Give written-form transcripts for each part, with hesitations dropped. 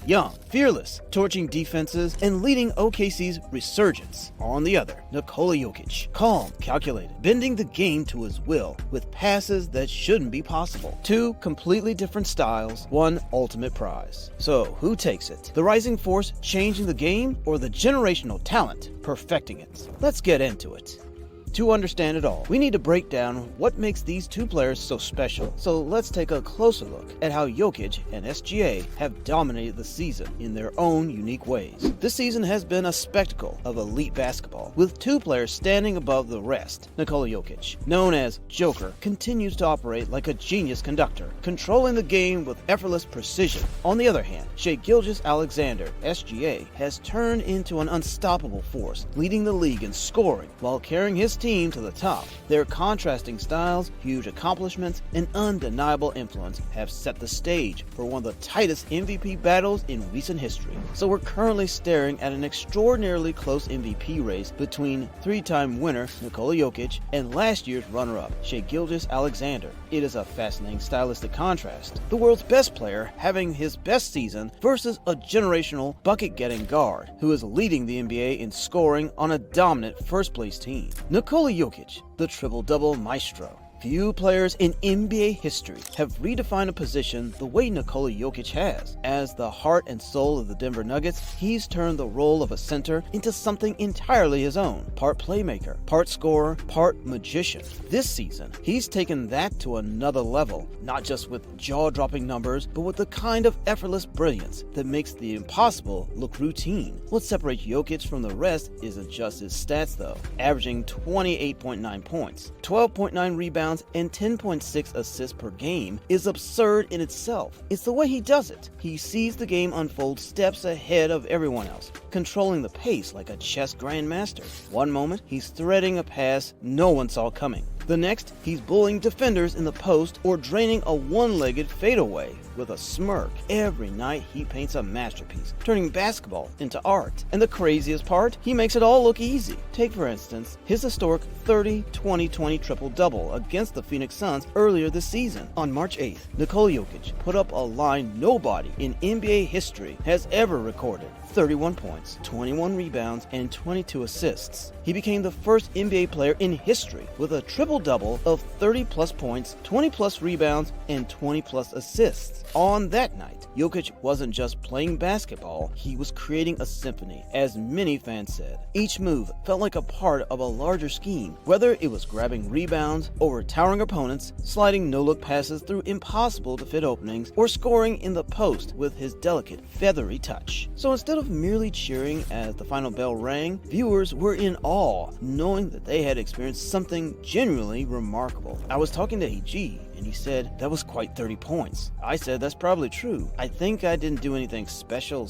young, fearless, torching defenses, and leading OKC's resurgence. On the other, Nikola Jokic, calm, calculated, bending the game to his will with passes that shouldn't be possible. Two completely different styles, one ultimate prize. So, who takes it? The rising force changing the game, or the generational talent perfecting it? Let's get into it. To understand it all, we need to break down what makes these two players so special. So let's take a closer look at how Jokic and SGA have dominated the season in their own unique ways. This season has been a spectacle of elite basketball, with two players standing above the rest. Nikola Jokic, known as Joker, continues to operate like a genius conductor, controlling the game with effortless precision. On the other hand, Shai Gilgeous-Alexander, SGA, has turned into an unstoppable force, leading the league in scoring while carrying his team to the top. Their contrasting styles, huge accomplishments, and undeniable influence have set the stage for one of the tightest MVP battles in recent history. So we're currently staring at an extraordinarily close MVP race between three-time winner Nikola Jokic and last year's runner-up Shai Gilgeous-Alexander. It is a fascinating stylistic contrast. The world's best player having his best season versus a generational bucket-getting guard who is leading the NBA in scoring on a dominant first-place team. Nikola Jokic, the triple-double maestro. Few players in NBA history have redefined a position the way Nikola Jokic has. As the heart and soul of the Denver Nuggets, he's turned the role of a center into something entirely his own. Part playmaker, part scorer, part magician. This season, he's taken that to another level, not just with jaw-dropping numbers, but with the kind of effortless brilliance that makes the impossible look routine. What separates Jokic from the rest isn't just his stats though. Averaging 28.9 points, 12.9 rebounds, and 10.6 assists per game is absurd in itself. It's the way he does it. He sees the game unfold steps ahead of everyone else, controlling the pace like a chess grandmaster. One moment, he's threading a pass no one saw coming. The next, he's bullying defenders in the post or draining a one-legged fadeaway with a smirk. Every night, he paints a masterpiece, turning basketball into art. And the craziest part, he makes it all look easy. Take, for instance, his historic 30-20-20 triple-double against the Phoenix Suns earlier this season. On March 8th, Nikola Jokic put up a line nobody in NBA history has ever recorded. 31 points, 21 rebounds, and 22 assists. He became the first NBA player in history with a triple-double of 30-plus points, 20-plus rebounds, and 20-plus assists. On that night, Jokic wasn't just playing basketball, he was creating a symphony, as many fans said. Each move felt like a part of a larger scheme, whether it was grabbing rebounds over towering opponents, sliding no-look passes through impossible-to-fit openings, or scoring in the post with his delicate, feathery touch. So instead of merely cheering as the final bell rang, viewers were in awe, knowing that they had experienced something genuinely remarkable. I was talking to AG, and he said, "That was quite 30 points. I said, "That's probably true. I think I didn't do anything special.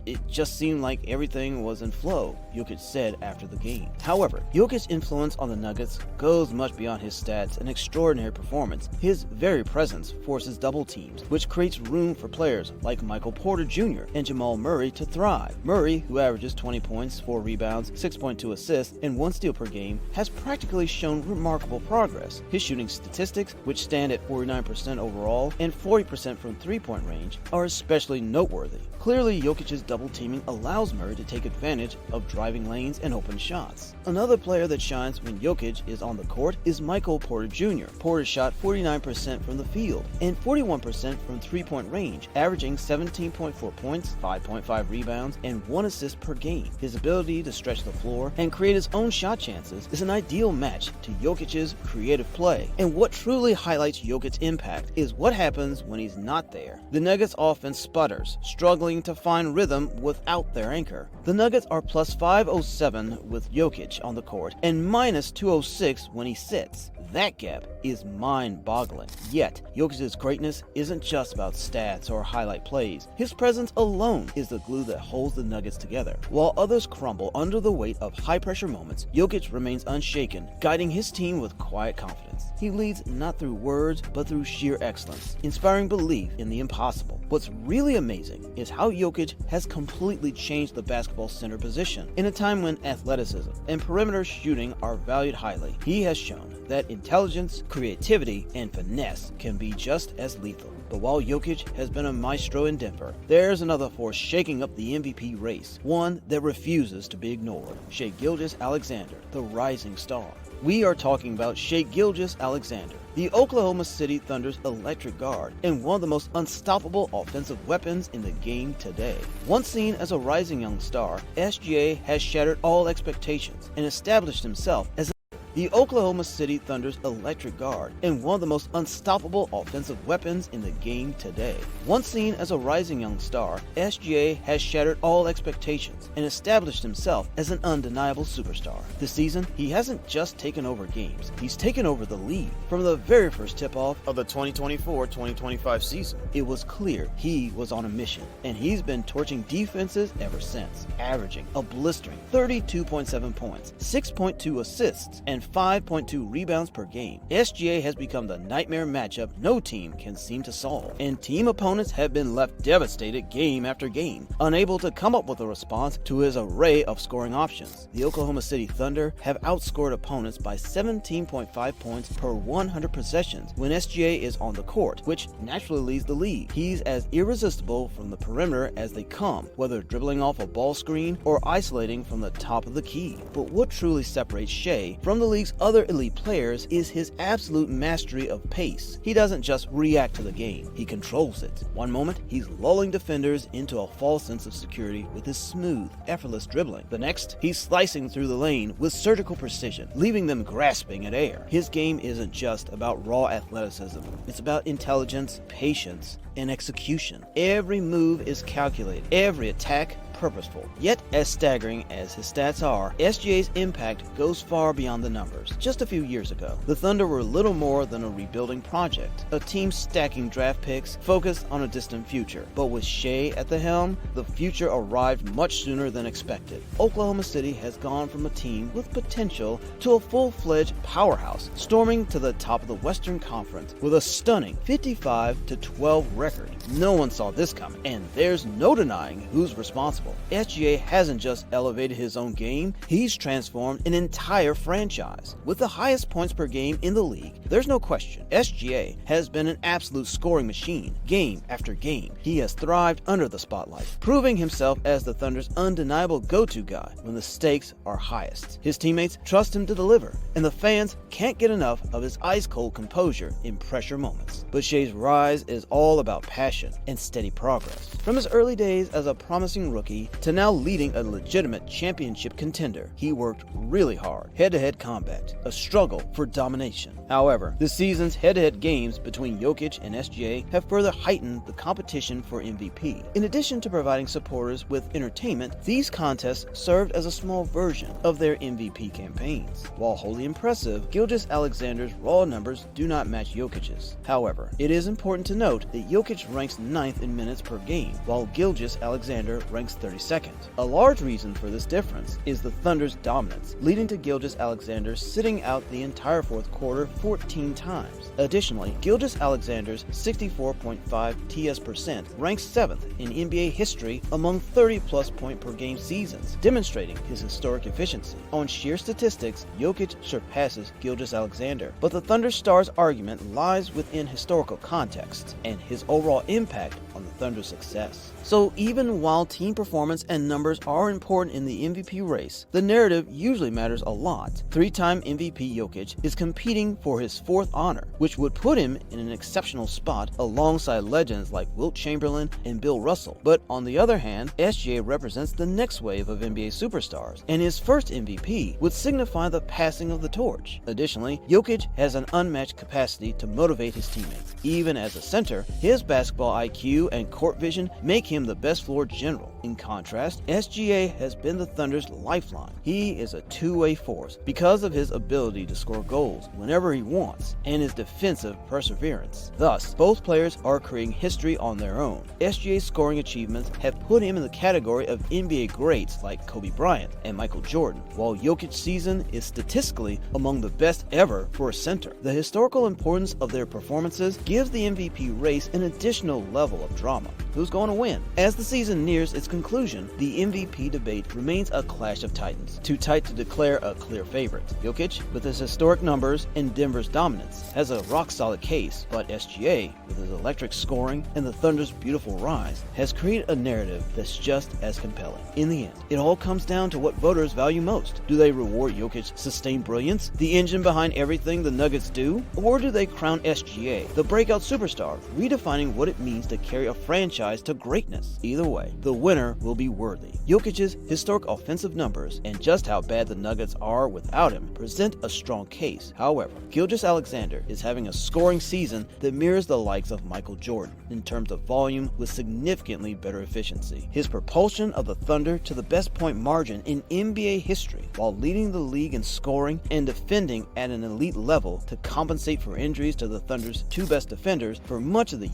It just seemed like everything was in flow," Jokic said after the game. However, Jokic's influence on the Nuggets goes much beyond his stats and extraordinary performance. His very presence forces double teams, which creates room for players like Michael Porter Jr. and Jamal Murray to thrive. Murray, who averages 20 points, 4 rebounds, 6.2 assists, and 1 steal per game, has practically shown remarkable progress. His shooting statistics, which stand at 49% overall and 40% from three-point range, are especially noteworthy. Clearly, Jokic's double teaming allows Murray to take advantage of driving lanes and open shots. Another player that shines when Jokic is on the court is Michael Porter Jr. Porter shot 49% from the field and 41% from three-point range, averaging 17.4 points, 5.5 rebounds, and 1 assist per game. His ability to stretch the floor and create his own shot chances is an ideal match to Jokic's creative play. And what truly highlights Jokic's impact is what happens when he's not there. The Nuggets offense sputters, struggling to find rhythm without their anchor. The Nuggets are plus 507 with Jokic on the court and minus 206 when he sits. That gap is mind-boggling. Yet, Jokic's greatness isn't just about stats or highlight plays. His presence alone is the glue that holds the Nuggets together. While others crumble under the weight of high-pressure moments, Jokic remains unshaken, guiding his team with quiet confidence. He leads not through words, but through sheer excellence, inspiring belief in the impossible. What's really amazing is how Jokic has completely changed the basketball center position. In a time when athleticism and perimeter shooting are valued highly, he has shown that intelligence, creativity, and finesse can be just as lethal. But while Jokic has been a maestro in Denver, there's another force shaking up the MVP race, one that refuses to be ignored. Shai Gilgeous-Alexander, the rising star. We are talking about Shai Gilgeous-Alexander, the Oklahoma City Thunder's electric guard and one of the most unstoppable offensive weapons in the game today. Once seen as a rising young star, SGA has shattered all expectations and established himself as the Oklahoma City Thunder's electric guard and one of the most unstoppable offensive weapons in the game today. Once seen as a rising young star, SGA has shattered all expectations and established himself as an undeniable superstar. This season, he hasn't just taken over games, he's taken over the league. From the very first tip-off of the 2024-2025 season, it was clear he was on a mission, and he's been torching defenses ever since, averaging a blistering 32.7 points, 6.2 assists, and 5.2 rebounds per game. SGA has become the nightmare matchup no team can seem to solve, and team opponents have been left devastated game after game, unable to come up with a response to his array of scoring options. The Oklahoma City Thunder have outscored opponents by 17.5 points per 100 possessions when SGA is on the court, which naturally leads the league. He's as irresistible from the perimeter as they come, whether dribbling off a ball screen or isolating from the top of the key. But what truly separates Shai from the league's other elite players is his absolute mastery of pace. He doesn't just react to the game, he controls it. One moment, he's lulling defenders into a false sense of security with his smooth, effortless dribbling. The next, he's slicing through the lane with surgical precision, leaving them grasping at air. His game isn't just about raw athleticism, it's about intelligence, patience, and execution. Every move is calculated, every attack purposeful. Yet, as staggering as his stats are, SGA's impact goes far beyond the numbers. Just a few years ago, the Thunder were little more than a rebuilding project, a team stacking draft picks focused on a distant future. But with Shai at the helm, the future arrived much sooner than expected. Oklahoma City has gone from a team with potential to a full-fledged powerhouse, storming to the top of the Western Conference with a stunning 55-12 record. No one saw this coming, and there's no denying who's responsible. SGA hasn't just elevated his own game, he's transformed an entire franchise. With the highest points per game in the league, there's no question, SGA has been an absolute scoring machine. Game after game, he has thrived under the spotlight, proving himself as the Thunder's undeniable go-to guy when the stakes are highest. His teammates trust him to deliver, and the fans can't get enough of his ice-cold composure in pressure moments. But Shai's rise is all about passion and steady progress. From his early days as a promising rookie to now leading a legitimate championship contender, he worked really hard. Head-to-head combat, a struggle for domination. However, this season's head-to-head games between Jokic and SGA have further heightened the competition for MVP. In addition to providing supporters with entertainment, these contests served as a small version of their MVP campaigns. While wholly impressive, Gilgeous-Alexander's raw numbers do not match Jokic's. However, it is important to note that Jokic ranks 9th in minutes per game, while Gilgeous-Alexander ranks 32nd. A large reason for this difference is the Thunder's dominance, leading to Gilgeous-Alexander sitting out the entire fourth quarter 14 times. Additionally, Gilgeous-Alexander's 64.5 TS% ranks 7th in NBA history among 30-plus point per game seasons, demonstrating his historic efficiency. On sheer statistics, Jokic surpasses Gilgeous-Alexander, but the Thunder star's argument lies within historical context and his overall impact on the Thunder's success. So even while team performance and numbers are important in the MVP race, the narrative usually matters a lot. Three-time MVP Jokic is competing for his 4th honor, which would put him in an exceptional spot alongside legends like Wilt Chamberlain and Bill Russell. But on the other hand, SGA represents the next wave of NBA superstars, and his first MVP would signify the passing of the torch. Additionally, Jokic has an unmatched capacity to motivate his teammates. Even as a center, his basketball IQ and court vision make him the best floor general. In contrast, SGA has been the Thunder's lifeline. He is a two-way force because of his ability to score goals whenever he wants and his defensive perseverance. Thus, both players are creating history on their own. SGA's scoring achievements have put him in the category of NBA greats like Kobe Bryant and Michael Jordan, while Jokic's season is statistically among the best ever for a center. The historical importance of their performances gives the MVP race an additional no level of drama. Who's going to win? As the season nears its conclusion, the MVP debate remains a clash of titans, too tight to declare a clear favorite. Jokic, with his historic numbers and Denver's dominance, has a rock-solid case, but SGA, with his electric scoring and the Thunder's beautiful rise, has created a narrative that's just as compelling. In the end, it all comes down to what voters value most. Do they reward Jokic's sustained brilliance, the engine behind everything the Nuggets do, or do they crown SGA, the breakout superstar, redefining what it means to carry a franchise to greatness? Either way, the winner will be worthy. Jokic's historic offensive numbers and just how bad the Nuggets are without him present a strong case. However, Gilgeous-Alexander is having a scoring season that mirrors the likes of Michael Jordan in terms of volume with significantly better efficiency. His propulsion of the Thunder to the best point margin in NBA history, while leading the league in scoring and defending at an elite level to compensate for injuries to the Thunder's two best defenders for much of the